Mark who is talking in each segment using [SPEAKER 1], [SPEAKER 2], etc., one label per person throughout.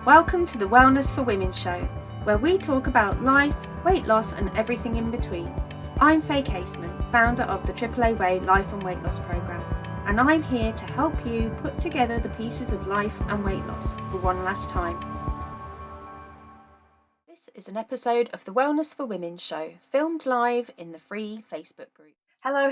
[SPEAKER 1] Welcome to the Wellness for Women show, where we talk about life, weight loss and everything in between. I'm Faye Caseman, founder of the AAA Way Life and Weight Loss Programme, and I'm here to help you put together the pieces of life and weight loss for one last time. This is an episode of the Wellness for Women show, filmed live in the free Facebook group. Hello,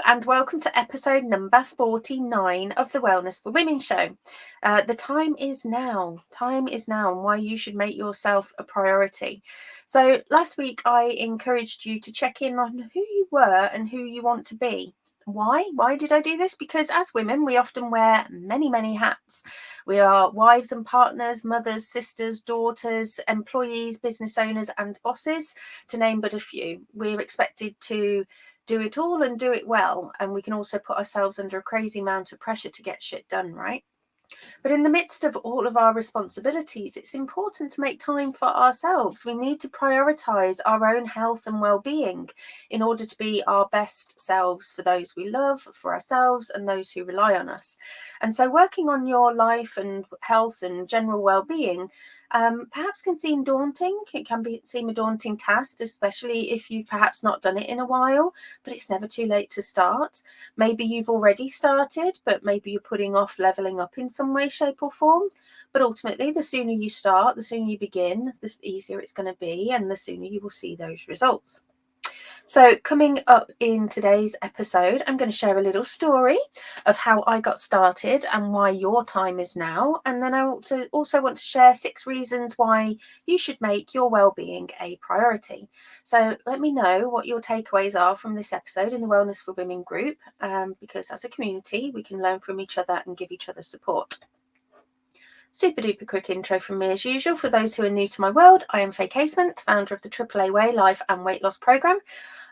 [SPEAKER 1] and welcome to episode number 49 of the Wellness for Women show. The time is now, and why you should make yourself a priority. So last week I encouraged you to check in on who you were and who you want to be. Why did I do this? Because as women, we often wear many hats. We are wives and partners, mothers, sisters, daughters, employees, business owners, and bosses, to name but a few. We're expected to do it all and do it well. And we can also put ourselves under a crazy amount of pressure to get shit done, right? But in the midst of all of our responsibilities, it's important to make time for ourselves. We need to prioritise our own health and well-being in order to be our best selves for those we love, for ourselves and those who rely on us. And so working on your life and health and general well-being perhaps can seem daunting. It can seem a daunting task, especially if you've perhaps not done it in a while, but it's never too late to start. Maybe you've already started, but maybe you're putting off levelling up in some way, shape or form. But ultimately, the sooner you start, the sooner you begin, the easier it's going to be, and the sooner you will see those results. So coming up in today's episode, I'm going to share a little story of how I got started and why your time is now. And then I also want to share 6 reasons why you should make your well-being a priority. So let me know what your takeaways are from this episode in the Wellness for Women group, because as a community, we can learn from each other and give each other support. Super duper quick intro from me as usual. For those who are new to my world, I am Faye Casement, founder of the AAA Way Life and Weight Loss Programme.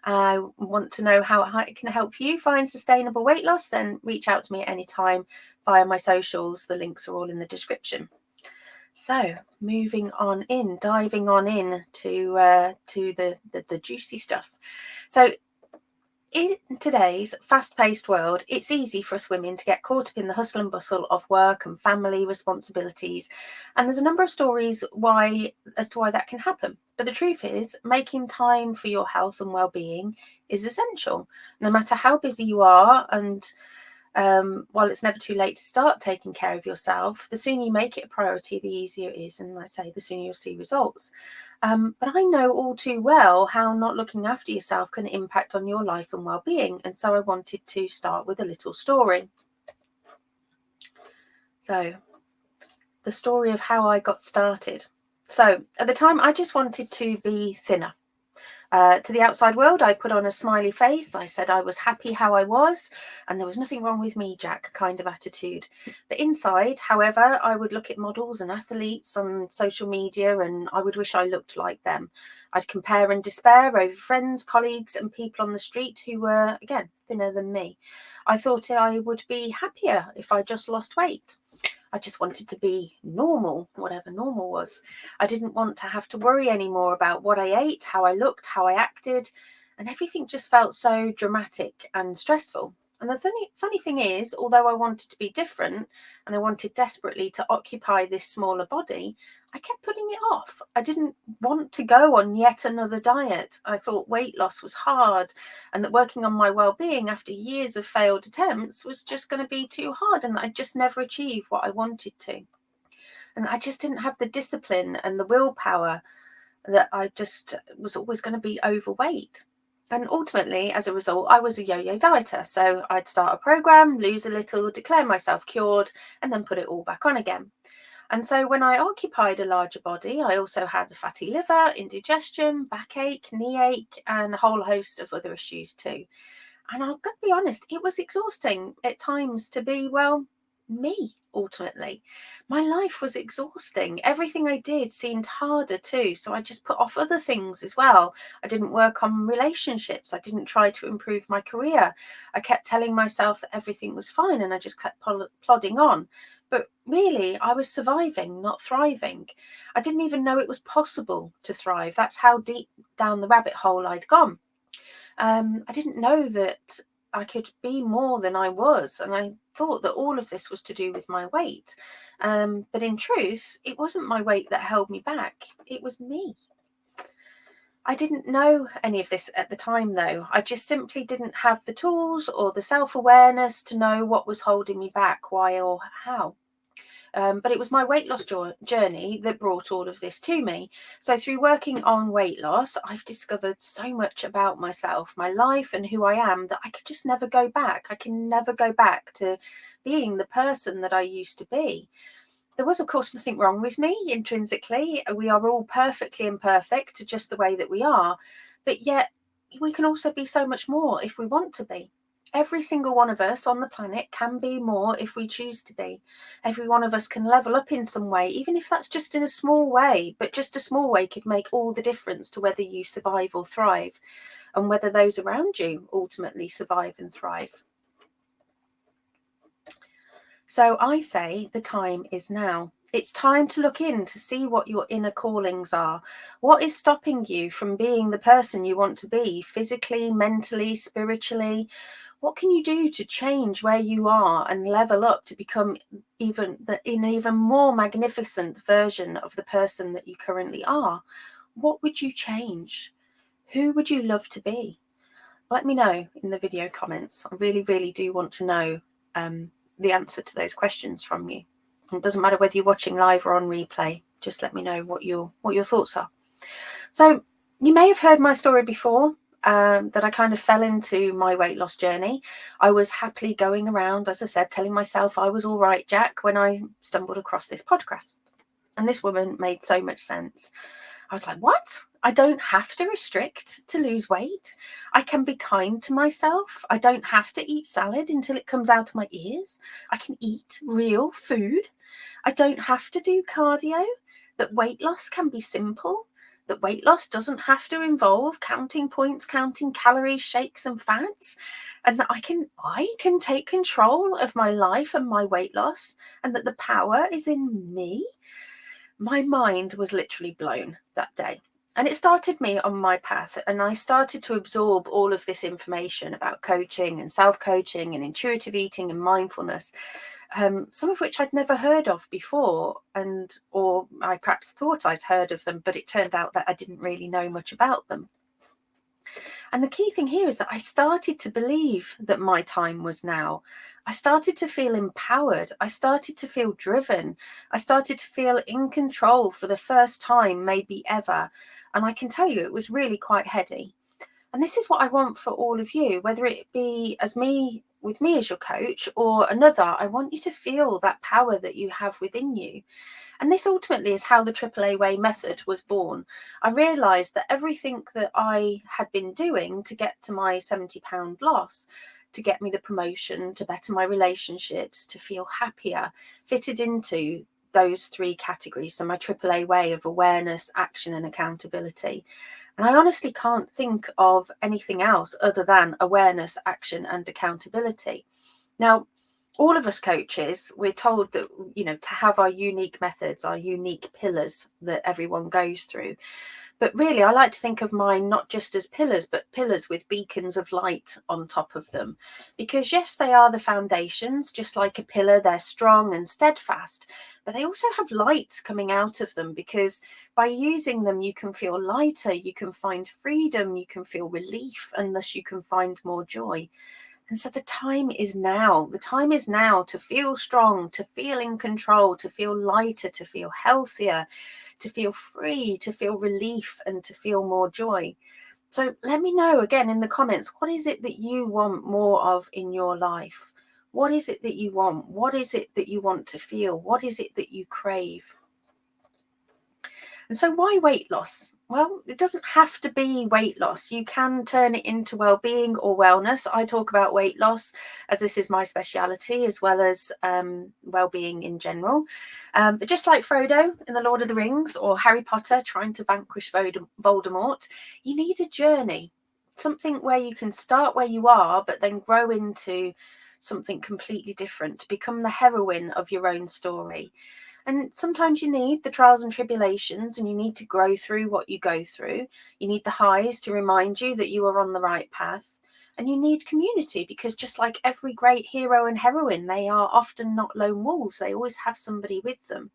[SPEAKER 1] I want to know how I can help you find sustainable weight loss, then reach out to me at any time via my socials. The links are all in the description. So diving on in to the juicy stuff. So in today's fast-paced world, it's easy for us women to get caught up in the hustle and bustle of work and family responsibilities. And there's a number of stories as to why that can happen. But the truth is, making time for your health and well-being is essential, no matter how busy you are. And while it's never too late to start taking care of yourself, the sooner you make it a priority, the easier it is. And like I say, the sooner you'll see results. But I know all too well how not looking after yourself can impact on your life and well-being. And so I wanted to start with a little story. So the story of how I got started. So at the time, I just wanted to be thinner. To the outside world, I put on a smiley face. I said I was happy how I was, and there was nothing wrong with me, Jack, kind of attitude. But inside, however, I would look at models and athletes on social media, and I would wish I looked like them. I'd compare and despair over friends, colleagues, and people on the street who were, again, thinner than me. I thought I would be happier if I just lost weight. I just wanted to be normal, whatever normal was. I didn't want to have to worry anymore about what I ate, how I looked, how I acted, and everything just felt so dramatic and stressful. And the funny thing is, although I wanted to be different and I wanted desperately to occupy this smaller body, I kept putting it off. I didn't want to go on yet another diet. I thought weight loss was hard and that working on my well-being after years of failed attempts was just going to be too hard and that I'd just never achieve what I wanted to. And I just didn't have the discipline and the willpower, that I just was always going to be overweight. And ultimately, as a result, I was a yo-yo dieter. So I'd start a program, lose a little, declare myself cured, and then put it all back on again. And so when I occupied a larger body, I also had a fatty liver, indigestion, backache, knee ache, and a whole host of other issues too. And I'm going to be honest, it was exhausting at times to be, well, me, ultimately. My life was exhausting. Everything I did seemed harder too. So I just put off other things as well. I didn't work on relationships. I didn't try to improve my career. I kept telling myself that everything was fine and I just kept plodding on. But really, I was surviving, not thriving. I didn't even know it was possible to thrive. That's how deep down the rabbit hole I'd gone. I didn't know that I could be more than I was. And I thought that all of this was to do with my weight. But in truth, it wasn't my weight that held me back. It was me. I didn't know any of this at the time, though. I just simply didn't have the tools or the self-awareness to know what was holding me back, why or how. But it was my weight loss journey that brought all of this to me. So through working on weight loss, I've discovered so much about myself, my life and who I am, that I could just never go back. I can never go back to being the person that I used to be. There was, of course, nothing wrong with me intrinsically. We are all perfectly imperfect, just the way that we are. But yet we can also be so much more if we want to be. Every single one of us on the planet can be more if we choose to be. Every one of us can level up in some way, even if that's just in a small way. But just a small way could make all the difference to whether you survive or thrive, and whether those around you ultimately survive and thrive. So I say the time is now. It's time to look in to see what your inner callings are. What is stopping you from being the person you want to be, physically, mentally, spiritually? What can you do to change where you are and level up to become an even more magnificent version of the person that you currently are? What would you change? Who would you love to be? Let me know in the video comments. I really, really do want to know the answer to those questions from you. It doesn't matter whether you're watching live or on replay. Just let me know what your thoughts are. So you may have heard my story before, that I kind of fell into my weight loss journey. I was happily going around, as I said, telling myself I was all right, Jack, when I stumbled across this podcast. And this woman made so much sense. I was like, what? I don't have to restrict to lose weight. I can be kind to myself. I don't have to eat salad until it comes out of my ears. I can eat real food. I don't have to do cardio. That weight loss can be simple. That weight loss doesn't have to involve counting points, counting calories, shakes and fats. And that I can take control of my life and my weight loss, and that the power is in me. My mind was literally blown that day. And it started me on my path, and I started to absorb all of this information about coaching and self-coaching and intuitive eating and mindfulness, some of which I'd never heard of before, or I perhaps thought I'd heard of them, but it turned out that I didn't really know much about them. And the key thing here is that I started to believe that my time was now. I started to feel empowered. I started to feel driven. I started to feel in control for the first time, maybe ever. And I can tell you, it was really quite heady. And this is what I want for all of you, whether it be with me as your coach or another. I want you to feel that power that you have within you. And this ultimately is how the AAA Way method was born. I realised that everything that I had been doing to get to my 70-pound loss, to get me the promotion, to better my relationships, to feel happier, fitted into those three categories. So my AAA Way of awareness, action and accountability. And I honestly can't think of anything else other than awareness, action and accountability. Now, all of us coaches, we're told that, to have our unique methods, our unique pillars that everyone goes through. But really, I like to think of mine not just as pillars, but pillars with beacons of light on top of them. Because yes, they are the foundations, just like a pillar, they're strong and steadfast, but they also have light coming out of them, because by using them, you can feel lighter, you can find freedom, you can feel relief, and thus you can find more joy. And so the time is now. The time is now to feel strong, to feel in control, to feel lighter, to feel healthier, to feel free, to feel relief, and to feel more joy. So let me know again in the comments, what is it that you want more of in your life? What is it that you want? What is it that you want to feel? What is it that you crave? And so why weight loss? Well, it doesn't have to be weight loss. You can turn it into well-being or wellness. I talk about weight loss as this is my speciality, as well as well-being in general. But just like Frodo in The Lord of the Rings, or Harry Potter trying to vanquish Voldemort, you need a journey, something where you can start where you are, but then grow into something completely different, to become the heroine of your own story. And sometimes you need the trials and tribulations, and you need to grow through what you go through. You need the highs to remind you that you are on the right path. And you need community, because just like every great hero and heroine, they are often not lone wolves. They always have somebody with them.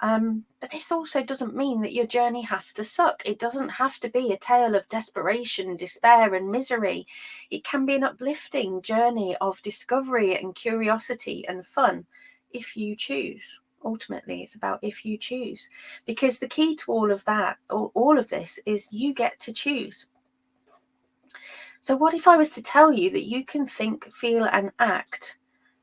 [SPEAKER 1] But this also doesn't mean that your journey has to suck. It doesn't have to be a tale of desperation, despair, and misery. It can be an uplifting journey of discovery and curiosity and fun, if you choose. Ultimately, it's about if you choose, because the key to all of that, or all of this, is you get to choose. So what if I was to tell you that you can think, feel, and act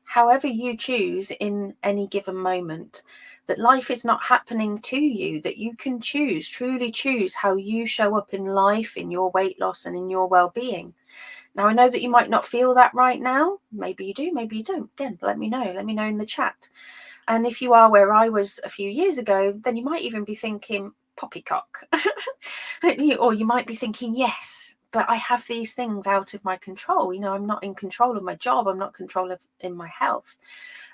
[SPEAKER 1] however you choose in any given moment, that life is not happening to you, that you can choose, truly choose how you show up in life, in your weight loss, and in your well-being? Now, I know that you might not feel that right now. Maybe you do, maybe you don't. Again, let me know in the chat. And if you are where I was a few years ago, then you might even be thinking, poppycock. Or you might be thinking, yes, but I have these things out of my control. I'm not in control of my job. I'm not in control of in my health.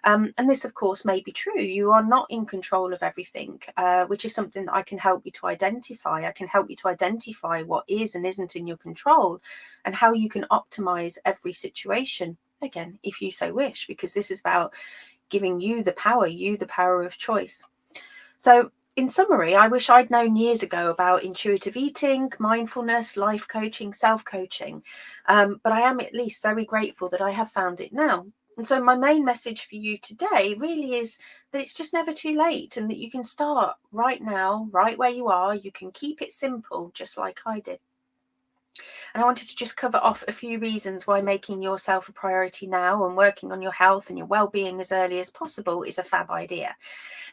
[SPEAKER 1] And this, of course, may be true. You are not in control of everything, which is something that I can help you to identify. I can help you to identify what is and isn't in your control, and how you can optimize every situation, again, if you so wish, because this is about giving you the power of choice. So in summary, I wish I'd known years ago about intuitive eating, mindfulness, life coaching, self-coaching, but I am at least very grateful that I have found it now. And so my main message for you today really is that it's just never too late, and that you can start right now, right where you are. You can keep it simple, just like I did. And I wanted to just cover off a few reasons why making yourself a priority now and working on your health and your well-being as early as possible is a fab idea.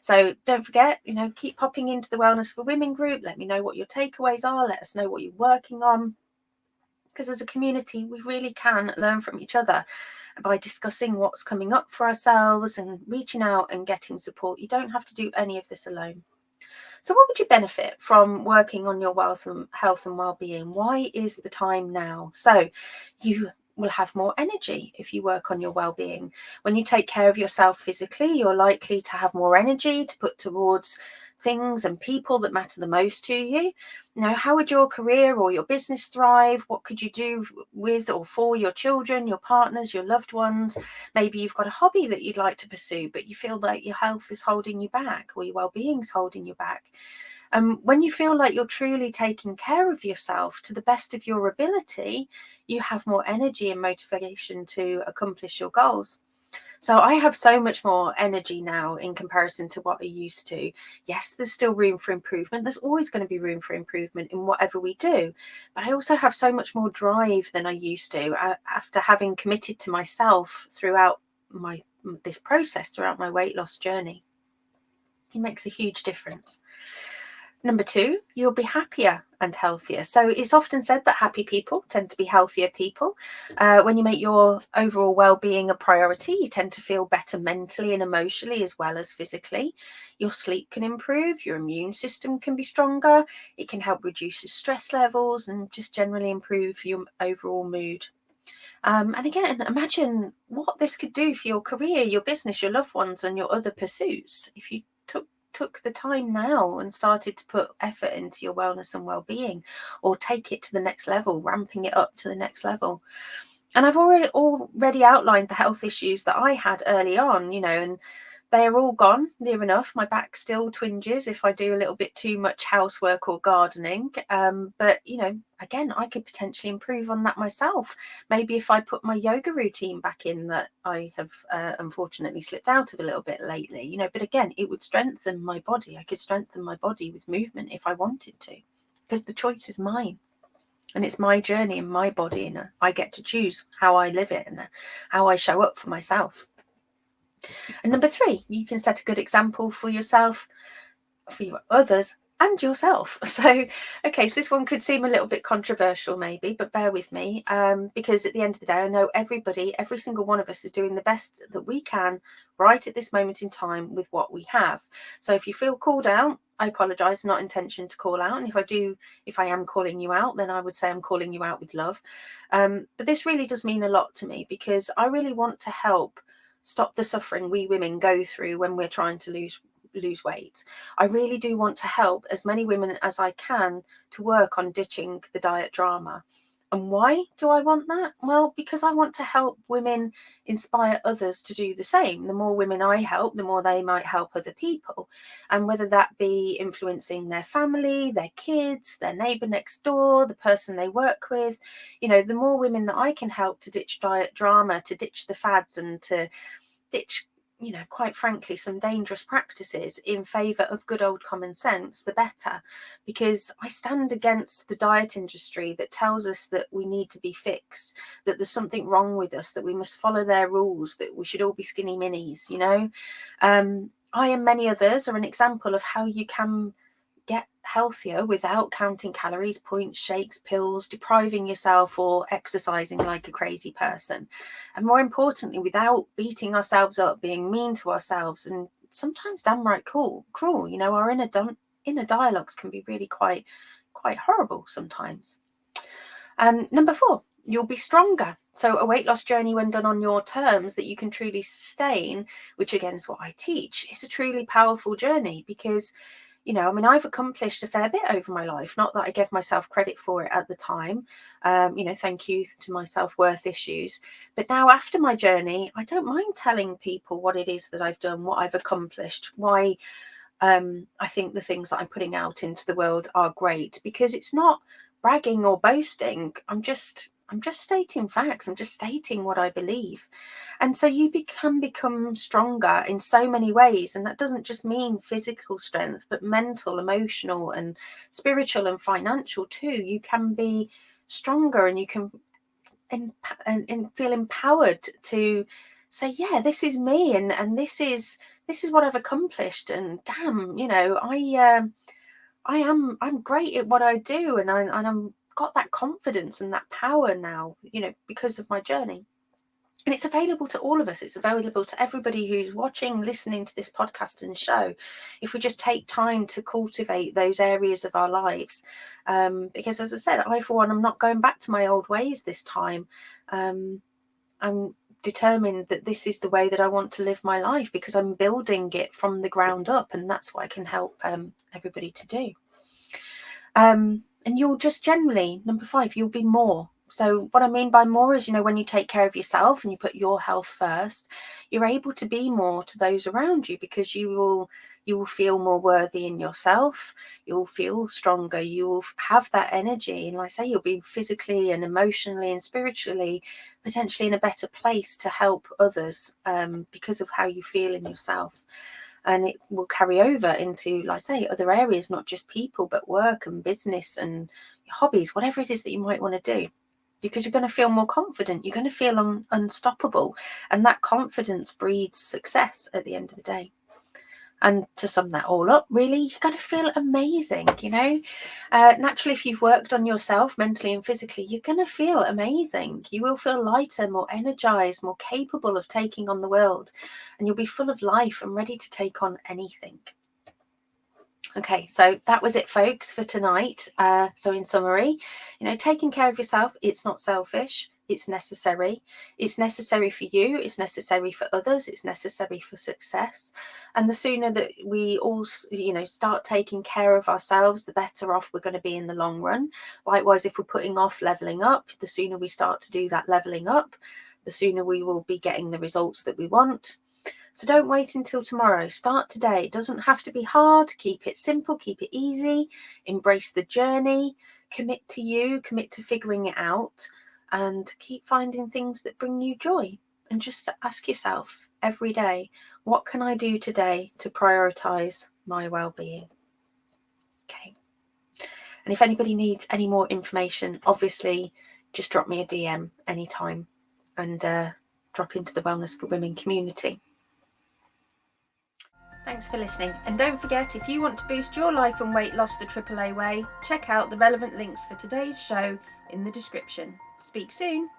[SPEAKER 1] So don't forget, keep popping into the Wellness for Women group. Let me know what your takeaways are. Let us know what you're working on. Because as a community, we really can learn from each other by discussing what's coming up for ourselves and reaching out and getting support. You don't have to do any of this alone. So what would you benefit from working on your health and well-being? Why is the time now? So you will have more energy if you work on your well-being. When you take care of yourself physically, you're likely to have more energy to put towards things and people that matter the most to you. How would your career or your business thrive? What could you do with or for your children, your partners, your loved ones? Maybe you've got a hobby that you'd like to pursue, but you feel like your health is holding you back, or your well-being is holding you back. When you feel like you're truly taking care of yourself to the best of your ability, you have more energy and motivation to accomplish your goals. So I have so much more energy now in comparison to what I used to. Yes, there's still room for improvement. There's always going to be room for improvement in whatever we do. But I also have so much more drive than I used to, after having committed to myself throughout this process, throughout my weight loss journey. It makes a huge difference. Number 2, you'll be happier and healthier. So it's often said that happy people tend to be healthier people. When you make your overall well-being a priority, you tend to feel better mentally and emotionally, as well as physically. Your sleep can improve, your immune system can be stronger, it can help reduce your stress levels and just generally improve your overall mood. And again, imagine what this could do for your career, your business, your loved ones, and your other pursuits if you took the time now and started to put effort into your wellness and well-being, or take it to the next level, ramping it up to the next level. And I've already outlined the health issues that I had early on, and they are all gone near enough. My back still twinges if I do a little bit too much housework or gardening. But, again, I could potentially improve on that myself. Maybe if I put my yoga routine back in that I have unfortunately slipped out of a little bit lately, but again, it would strengthen my body. I could strengthen my body with movement if I wanted to, because the choice is mine. And it's my journey and my body, and I get to choose how I live it and how I show up for myself. And number 3, you can set a good example for yourself, for your others, and yourself. So this one could seem a little bit controversial maybe, but bear with me, because at the end of the day, I know every single one of us is doing the best that we can right at this moment in time with what we have. So if you feel called out, I apologize, not intention to call out. And if I am calling you out, then I would say I'm calling you out with love. But this really does mean a lot to me, because I really want to help stop the suffering we women go through when we're trying to lose weight. I really do want to help as many women as I can to work on ditching the diet drama. And why do I want that? Well, because I want to help women inspire others to do the same. The more women I help, the more they might help other people. And whether that be influencing their family, their kids, their neighbour next door, the person they work with, the more women that I can help to ditch diet drama, to ditch the fads, and to ditch, quite frankly, some dangerous practices in favour of good old common sense, the better. Because I stand against the diet industry that tells us that we need to be fixed, that there's something wrong with us, that we must follow their rules, that we should all be skinny minis, I and many others are an example of how you can get healthier without counting calories, points, shakes, pills, depriving yourself, or exercising like a crazy person. And more importantly, without beating ourselves up, being mean to ourselves, and sometimes downright cruel. Our inner dialogues can be really quite horrible sometimes. And number 4, you'll be stronger. So a weight loss journey, when done on your terms, that you can truly sustain, which again is what I teach, is a truly powerful journey. Because I've accomplished a fair bit over my life. Not that I gave myself credit for it at the time. Thank you to my self-worth issues. But now, after my journey, I don't mind telling people what it is that I've done, what I've accomplished, why I think the things that I'm putting out into the world are great, because it's not bragging or boasting. I'm just stating facts. I'm just stating what I believe. And so you can become stronger in so many ways. And that doesn't just mean physical strength, but mental, emotional, and spiritual and financial too. You can be stronger, and you can and feel empowered to say, yeah, this is me, and this is what I've accomplished. And damn, I'm great at what I do, and I'm got that confidence and that power now, because of my journey. And it's available to all of us. It's available to everybody who's watching, listening to this podcast and show, if we just take time to cultivate those areas of our lives. Because as I said, I, for one, I'm not going back to my old ways this time. I'm determined that this is the way that I want to live my life, because I'm building it from the ground up, and that's what I can help everybody to do. And you'll just generally, number 5, you'll be more. So what I mean by more is, when you take care of yourself and you put your health first, you're able to be more to those around you, because you will feel more worthy in yourself. You'll feel stronger. You will have that energy. And like I say, you'll be physically and emotionally and spiritually potentially in a better place to help others because of how you feel in yourself. And it will carry over into, like I say, other areas, not just people, but work and business and hobbies, whatever it is that you might want to do. Because you're going to feel more confident. You're going to feel unstoppable. And that confidence breeds success at the end of the day. And to sum that all up, really, you're going to feel amazing, Naturally, if you've worked on yourself mentally and physically, you're going to feel amazing. You will feel lighter, more energized, more capable of taking on the world. And you'll be full of life and ready to take on anything. Okay, so that was it, folks, for tonight. So in summary, taking care of yourself, it's not selfish. It's necessary. It's necessary for you. It's necessary for others. It's necessary for success. And the sooner that we all, start taking care of ourselves, the better off we're going to be in the long run. Likewise, if we're putting off leveling up, the sooner we start to do that leveling up, the sooner we will be getting the results that we want. So don't wait until tomorrow. Start today. It doesn't have to be hard. Keep it simple. Keep it easy. Embrace the journey. Commit to you. Commit to figuring it out. And keep finding things that bring you joy. And just ask yourself every day, what can I do today to prioritise my well-being? Okay. And if anybody needs any more information, obviously just drop me a DM anytime and drop into the Wellness for Women community. Thanks for listening, and don't forget, if you want to boost your life and weight loss the AAA way, check out the relevant links for today's show in the description. Speak soon.